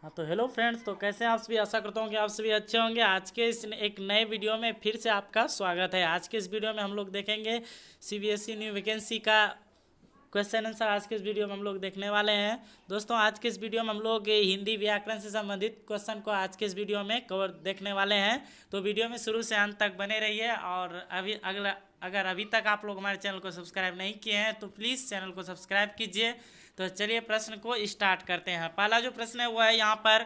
हाँ तो hello friends, तो कैसे हैं आप सभी। आशा करता हूँ कि आप सभी अच्छे होंगे। आज के इस एक नए वीडियो में फिर से आपका स्वागत है। आज के इस वीडियो में हम लोग देखेंगे सीबीएसई न्यू वैकेंसी का क्वेश्चन आंसर। आज के इस वीडियो में हम लोग देखने वाले हैं। दोस्तों आज के इस वीडियो में हम लोग हिंदी व्याकरण से संबंधित क्वेश्चन को आज के इस वीडियो में कवर देखने वाले हैं। तो वीडियो में शुरू से अंत तक बने रहिए। और अगर अभी तक आप लोग हमारे चैनल को सब्सक्राइब नहीं किए हैं तो प्लीज़ चैनल को सब्सक्राइब कीजिए। तो चलिए प्रश्न को स्टार्ट करते हैं। पहला जो प्रश्न है वो है यहाँ पर,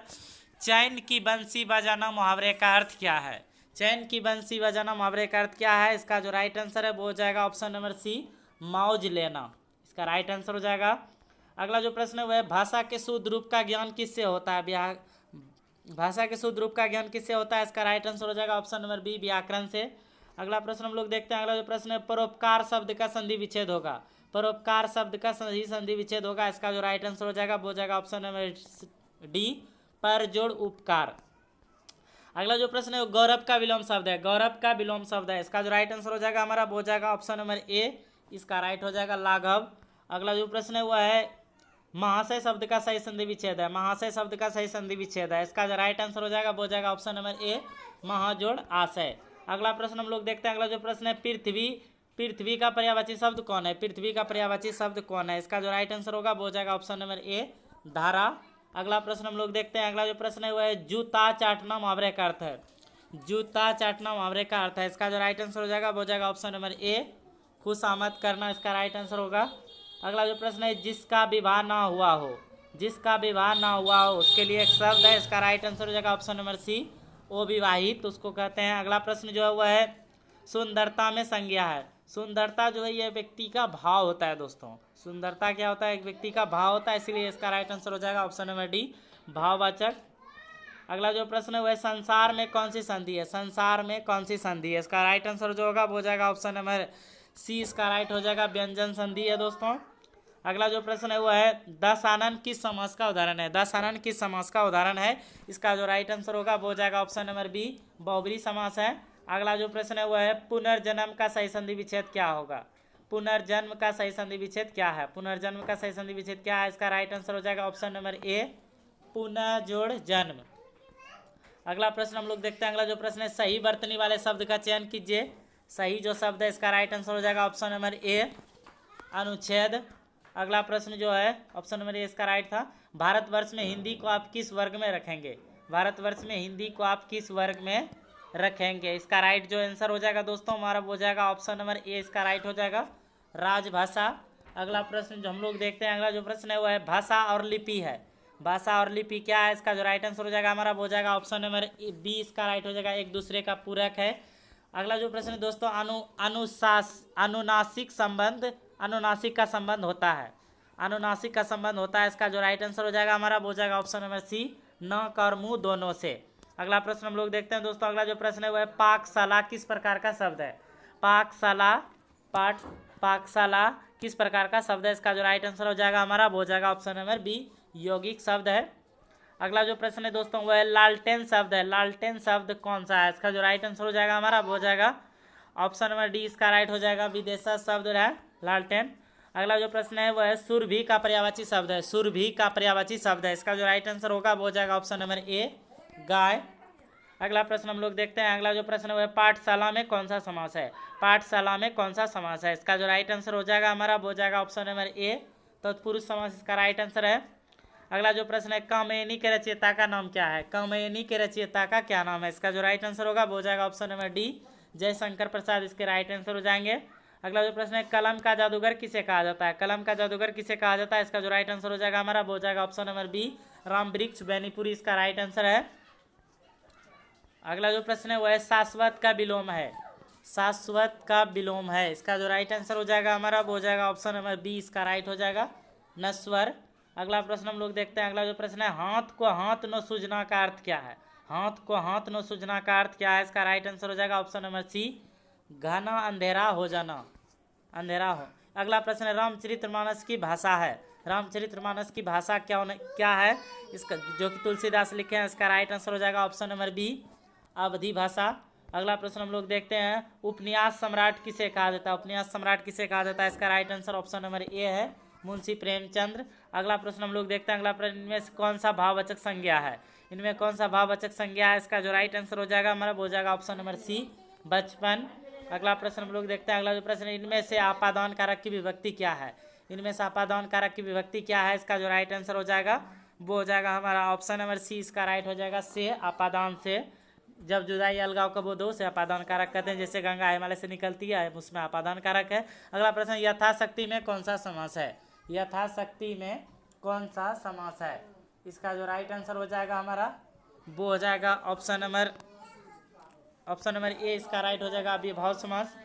चैन की बंसी बजाना मुहावरे का अर्थ क्या है। चैन की बंसी बजाना मुहावरे का अर्थ क्या है। इसका जो राइट आंसर है वो हो जाएगा ऑप्शन नंबर सी, मौज लेना। इसका राइट आंसर हो जाएगा। अगला जो प्रश्न है वह है, भाषा के शुद्ध रूप का ज्ञान किससे होता है। भाषा के शुद्ध रूप का ज्ञान किससे होता है। इसका राइट आंसर हो जाएगा ऑप्शन नंबर बी, व्याकरण से। अगला प्रश्न हम लोग देखते हैं। अगला जो प्रश्न है, परोपकार शब्द का संधि विच्छेद होगा। परोपकार शब्द का संधि विच्छेद होगा। इसका जो राइट आंसर हो जाएगा वो हो जाएगा ऑप्शन नंबर डी, पर जोड़ उपकार। अगला जो प्रश्न है वो गौरव का विलोम शब्द है। गौरव का विलोम शब्द है। इसका जो राइट आंसर हो जाएगा हमारा वो हो जाएगा ऑप्शन नंबर ए, इसका राइट हो जाएगा लाघव। अगला जो प्रश्न है वह है, महाशय शब्द का सही संधि विच्छेद है। महाशय शब्द का सही संधि विच्छेद है। इसका जो राइट आंसर हो जाएगा वो हो जाएगा ऑप्शन नंबर ए, महाजोड़ आशय। अगला प्रश्न हम लोग देखते हैं। अगला जो प्रश्न है, पृथ्वी, पृथ्वी का पर्यायवाची शब्द कौन है। पृथ्वी का पर्यायवाची शब्द कौन है। इसका जो राइट आंसर होगा वो हो जाएगा ऑप्शन नंबर ए, धारा। अगला प्रश्न हम लोग देखते हैं। अगला जो प्रश्न है वह है, जूता चाटना मुहावरे का अर्थ है। जूता चाटना मुहावरे का अर्थ है। इसका जो राइट आंसर हो जाएगा वो हो जाएगा ऑप्शन नंबर ए, खुशामद करना। इसका राइट आंसर होगा। अगला जो प्रश्न है, जिसका विवाह ना हुआ हो। जिसका विवाह ना हुआ हो उसके लिए एक शब्द है। इसका राइट आंसर हो जाएगा ऑप्शन नंबर सी, अविवाहित, उसको कहते हैं। अगला प्रश्न जो है वह है, सुंदरता में संज्ञा है। सुंदरता जो है यह व्यक्ति का भाव होता है। दोस्तों सुंदरता क्या होता है, एक व्यक्ति का भाव होता है, इसलिए इसका राइट आंसर हो जाएगा ऑप्शन नंबर डी, भाववाचक। अगला जो प्रश्न है वह संसार में कौन सी संधि है। संसार में कौन सी संधि है। इसका राइट आंसर जो होगा वो हो जाएगा ऑप्शन नंबर सी, इसका राइट हो जाएगा व्यंजन संधि है। दोस्तों अगला जो प्रश्न है वह है, दशानन किस समास का उदाहरण है। दशानन किस समास का उदाहरण है। इसका जो राइट आंसर होगा वो हो जाएगा ऑप्शन नंबर बी, बहुब्री समास है। अगला जो प्रश्न है वह है, पुनर्जन्म का सही संधि विच्छेद क्या होगा। पुनर्जन्म का सही संधि विच्छेद क्या है। पुनर्जन्म का सही संधि विच्छेद क्या है। इसका राइट आंसर हो जाएगा ऑप्शन नंबर ए, पुनः जोड़ जन्म। अगला प्रश्न हम लोग देखते हैं। अगला जो प्रश्न है, सही वर्तनी वाले शब्द का चयन कीजिए। सही जो शब्द है इसका राइट आंसर हो जाएगा ऑप्शन नंबर ए, अनुच्छेद। अगला प्रश्न जो है ऑप्शन नंबर ए इसका राइट था। भारतवर्ष में हिंदी को आप किस वर्ग में रखेंगे। भारतवर्ष में हिंदी को आप किस वर्ग में रखेंगे। इसका राइट जो आंसर हो जाएगा दोस्तों हमारा वो हो जाएगा ऑप्शन नंबर ए, इसका राइट हो जाएगा राजभाषा। अगला प्रश्न जो हम लोग देखते हैं। अगला जो प्रश्न है वो है, भाषा और लिपि है। भाषा और लिपि क्या है। इसका जो राइट आंसर हो जाएगा हमारा वो हो जाएगा ऑप्शन नंबर बी, इसका राइट हो जाएगा एक दूसरे का पूरक है। अगला जो प्रश्न है दोस्तों, अनुनासिक संबंध, अनुनासिक का संबंध होता है। अनुनासिक का संबंध होता है। इसका जो राइट आंसर हो जाएगा हमारा वो हो जाएगा ऑप्शन नंबर सी, नाक और मुंह दोनों से। अगला प्रश्न हम लोग देखते हैं दोस्तों। अगला जो प्रश्न है वह है, पाकशाला किस प्रकार का शब्द है। पाकशाला, पाकशाला किस प्रकार का शब्द है। इसका जो राइट आंसर हो जाएगा हमारा वो हो जाएगा ऑप्शन नंबर बी, यौगिक शब्द है। अगला जो प्रश्न है दोस्तों वह है, लालटेन शब्द है। लालटेन शब्द कौन सा है। इसका जो राइट आंसर हो जाएगा हमारा वो हो जाएगा ऑप्शन नंबर डी, इसका राइट हो जाएगा विदेशा शब्द है लालटेन। अगला जो प्रश्न है वह है, सुरभि का पर्यायवाची शब्द है। सुरभि का पर्यायवाची शब्द है। इसका जो राइट आंसर होगा वो हो जाएगा ऑप्शन नंबर ए, गाय। अगला प्रश्न हम लोग देखते हैं। अगला जो प्रश्न है वह है, पाठशाला में कौन सा समास है। पाठशाला में कौन सा समास है। इसका जो राइट आंसर हो जाएगा हमारा वो हो जाएगा ऑप्शन नंबर ए, तत्पुरुष समास, इसका राइट आंसर है। अगला जो प्रश्न है, कामयनी के रचयिता का नाम क्या है। कामयनी के रचयिता का क्या नाम है। इसका जो राइट आंसर होगा वो हो जाएगा option number D, Jaishankar Prasad, इसके राइट आंसर हो जाएंगे। अगला जो प्रश्न है, कलम का जादूगर किसे कहा जाता है। कलम का जादूगर किसे कहा जाता है। इसका जो राइट आंसर हो जाएगा हमारा वो हो जाएगा option number B, Ramvriksh Benipuri, इसका राइट आंसर है। अगला जो प्रश्न है वह है, शाश्वत का विलोम है। शाश्वत का विलोम है। इसका जो राइट आंसर हो जाएगा हमारा वो हो जाएगा ऑप्शन नंबर बी, इसका राइट हो जाएगा नश्वर। अगला प्रश्न हम लोग देखते हैं। अगला जो प्रश्न है, हाथ को हाथ न सूझना का अर्थ क्या है। हाथ को हाथ न सूझना का अर्थ क्या है। इसका राइट आंसर हो जाएगा ऑप्शन नंबर सी, घना अंधेरा हो जाना, अंधेरा हो। अगला प्रश्न है, रामचरितमानस की भाषा है। रामचरितमानस की भाषा क्या है। इसका जो कि तुलसीदास लिखे हैं। इसका राइट आंसर हो जाएगा ऑप्शन नंबर बी, अवधी भाषा। अगला प्रश्न हम लोग देखते हैं, उपन्यास सम्राट किसे कहा जाता है। उपन्यास सम्राट किसे कहा जाता है। इसका right answer option number A है, मुंशी प्रेमचंद। अगला प्रश्न हम लोग देखते हैं, अगला प्रश्न, इनमें से कौन सा भाववाचक संज्ञा है? इनमें कौन सा भाववाचक संज्ञा है? इसका जो राइट आंसर हो जाएगा हमारा वो हो जाएगा ऑप्शन नंबर सी, बचपन। अगला प्रश्न हम लोग देखते हैं, अगला जो प्रश्न, इनमें से आपादान कारक की विभक्ति क्या है? इनमें से आपादान कारक की विभक्ति क्या है? इसका जो राइट आंसर हो जाएगा वो हो जाएगा हमारा ऑप्शन नंबर सी, इसका राइट हो जाएगा से, आपादान से। जब जुदाई अलगाव का बोध हो उसे आपादान कारक कहते हैं, जैसे गंगा हिमालय से निकलती है उसमें आपादान कारक है। अगला प्रश्न, यथाशक्ति में कौन सा समास है? यथाशक्ति में कौन सा समास है? इसका जो राइट आंसर हो जाएगा हमारा वो हो जाएगा ऑप्शन नंबर ए, इसका राइट हो जाएगा अभिभाव समास।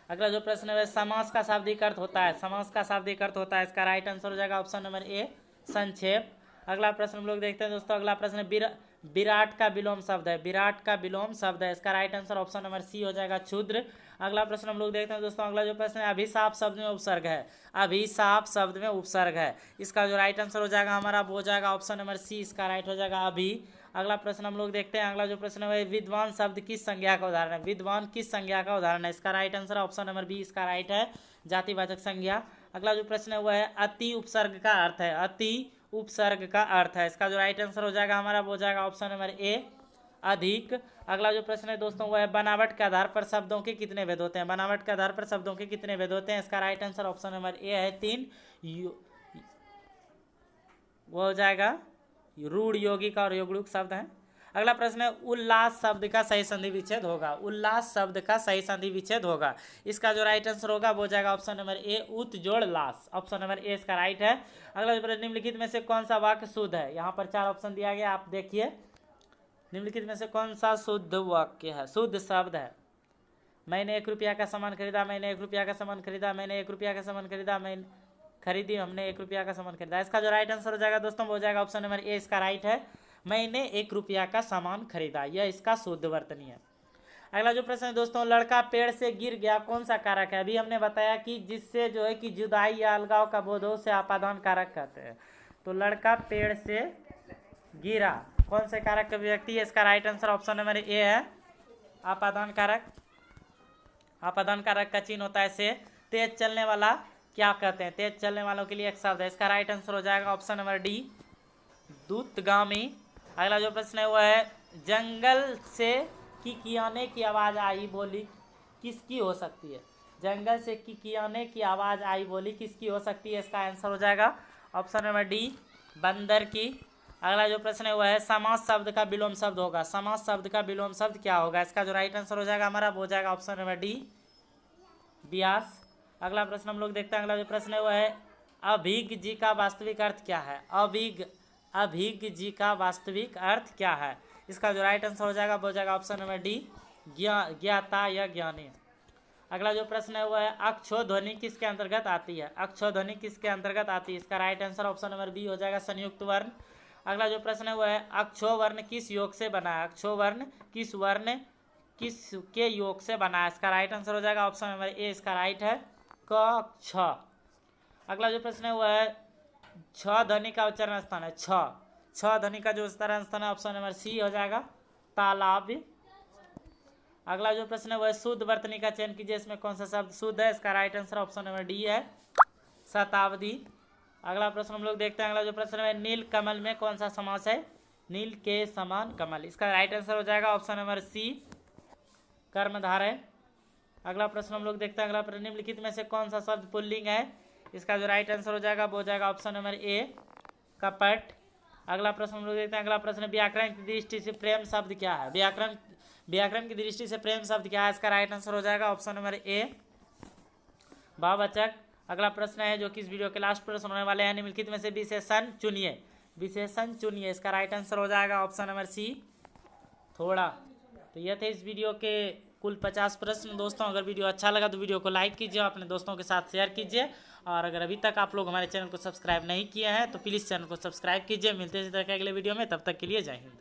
अगला जो प्रश्न है, समास का शाब्दिक अर्थ होता है? समास का शाब्दिक अर्थ होता है, इसका राइट आंसर हो जाएगा ऑप्शन नंबर ए, संक्षेप। अगला प्रश्न हम लोग देखते हैं दोस्तों, अगला प्रश्न, विराट का विलोम शब्द है। विराट का विलोम शब्द है, इसका right answer option number C हो जाएगा क्षुद्र। अगला प्रश्न हम लोग देखते हैं दोस्तों, अगला जो प्रश्न है, अभिशाप शब्द में उपसर्ग है। अभिशाप शब्द में उपसर्ग है, इसका जो राइट आंसर हो जाएगा हमारा वो हो जाएगा ऑप्शन नंबर सी, इसका राइट हो जाएगा अभी। अगला प्रश्न हम लोग देखते हैं, अगला जो प्रश्न है, विद्वान शब्द किस संज्ञा का उदाहरण है? विद्वान किस संज्ञा का उदाहरण है? इसका right answer option number B, इसका राइट है जातिवाचक संज्ञा। अगला जो प्रश्न है वह है अति उपसर्ग का अर्थ है। अति उपसर्ग का अर्थ है, इसका जो राइट आंसर हो जाएगा हमारा वो हो जाएगा ऑप्शन नंबर ए, अधिक। अगला जो प्रश्न है दोस्तों वह है बनावट के आधार पर शब्दों के कितने भेद होते हैं? बनावट के आधार पर शब्दों के कितने भेद होते हैं? इसका right answer option number A है 3, वो हो जाएगा रूढ़, यौगिक और यौगिक शब्द हैं। अगला प्रश्न है, उल्लास शब्द का सही संधि विच्छेद होगा। उल्लास शब्द का सही संधि विच्छेद होगा, इसका जो राइट आंसर होगा वो हो जाएगा ऑप्शन नंबर ए, उत जोड़ लास, ऑप्शन नंबर ए इसका राइट है। अगला जो प्रश्न, निम्नलिखित में से कौन सा वाक्य शुद्ध है? यहाँ पर 4 ऑप्शन दिया गया, आप देखिए निम्नलिखित में से कौन सा शुद्ध वाक्य है, शुद्ध शब्द है? मैंने 1 रुपया का सामान खरीदा, मैंने 1 रुपया का सामान खरीदा, मैंने 1 रुपया का सामान खरीदा, मैं खरीदी, हमने 1 रुपया का सामान खरीदा। इसका जो राइट आंसर हो जाएगा दोस्तों वो हो जाएगा ऑप्शन नंबर ए, इसका राइट है, मैंने 1 रुपया का सामान खरीदा, यह इसका शुद्ध वर्तनी है। अगला जो प्रश्न है दोस्तों, लड़का पेड़ से गिर गया, कौन सा कारक है? अभी हमने बताया कि जिससे जो है कि जुदाई या अलगाव का बोध हो उसे आपादान कारक कहते हैं। तो लड़का पेड़ से गिरा, कौन से कारक का व्यक्ति है? इसका right answer option number A है, आपादान कारक। आपादान कारक का चिन्ह होता है से। तेज चलने वाला क्या कहते हैं? तेज चलने वालों के लिए एक शब्द है, इसका राइट आंसर हो जाएगा ऑप्शन नंबर डी, दूतगामी। अगला जो प्रश्न है वह है, जंगल से किकियाने की आवाज़ आई बोली किसकी हो सकती है? जंगल से किकियाने की आवाज़ आई बोली किसकी हो सकती है? इसका आंसर हो जाएगा ऑप्शन नंबर डी, बंदर की। अगला जो प्रश्न है वह है, समास शब्द का विलोम शब्द होगा। समास शब्द का विलोम शब्द क्या होगा? इसका जो राइट आंसर हो जाएगा हमारा वो हो जाएगा ऑप्शन नंबर डी, व्यास। अगला प्रश्न हम लोग देखते हैं, अगला जो प्रश्न है वह है, अभिज्ञ जी का वास्तविक अर्थ क्या है? अभिज्ञ जी का वास्तविक अर्थ क्या है? इसका जो राइट आंसर हो जाएगा वो हो जाएगा ऑप्शन नंबर डी, ज्ञाता या ज्ञानी। अगला जो प्रश्न है वह है, अक्षोध्वनि किसके अंतर्गत आती है? अक्षोध्वनि किसके अंतर्गत आती है? इसका right answer option number B हो जाएगा, संयुक्त वर्ण। अगला जो प्रश्न है वह है, अक्षोवर्ण किस योग से बना है? अक्षोवर्ण किस वर्ण किसके योग से बना है? इसका राइट आंसर हो जाएगा ऑप्शन नंबर ए, इसका राइट है क क्ष। अगला जो प्रश्न है वह है, छ ध्वनि का उच्चारण स्थान है। छ ध्वनि का जो उच्चारण स्थान है ऑप्शन नंबर सी हो जाएगा, तालाब। अगला जो प्रश्न है वह शुद्ध वर्तनी का चयन कीजिए, इसमें कौन सा शब्द शुद्ध है? इसका right answer option number D है, शताब्दी। अगला प्रश्न हम लोग देखते हैं, अगला जो प्रश्न है, नील कमल में कौन सा समास है? नील के समान कमल, इसका राइट आंसर हो जाएगा ऑप्शन नंबर सी, कर्मधारय। अगला प्रश्न हम लोग देखते हैं, अगला प्रश्न, निम्नलिखित में से कौन सा शब्द पुल्लिंग है? इसका जो राइट आंसर हो जाएगा वो हो जाएगा ऑप्शन नंबर ए, कपट। अगला प्रश्न हम लोग देखते हैं, अगला प्रश्न, व्याकरण की दृष्टि से प्रेम शब्द क्या है? व्याकरण की दृष्टि से प्रेम शब्द क्या है? इसका राइट आंसर हो जाएगा ऑप्शन नंबर ए, भाववाचक। अगला प्रश्न है जो कि इस वीडियो के लास्ट प्रश्न होने वाले हैं, निम्नलिखित में से विशेषण चुनिए। विशेषण चुनिए, इसका राइट आंसर हो जाएगा ऑप्शन नंबर सी, थोड़ा। तो यह थे इस वीडियो के कुल 50 प्रश्न। दोस्तों अगर वीडियो अच्छा लगा तो वीडियो को लाइक कीजिए, अपने दोस्तों के साथ शेयर कीजिए, और अगर अभी तक आप लोग हमारे चैनल को सब्सक्राइब नहीं किए हैं तो प्लीज़ चैनल को सब्सक्राइब कीजिए। मिलते हैं इसी तरह के अगले वीडियो में, तब तक के लिए जय हिंद।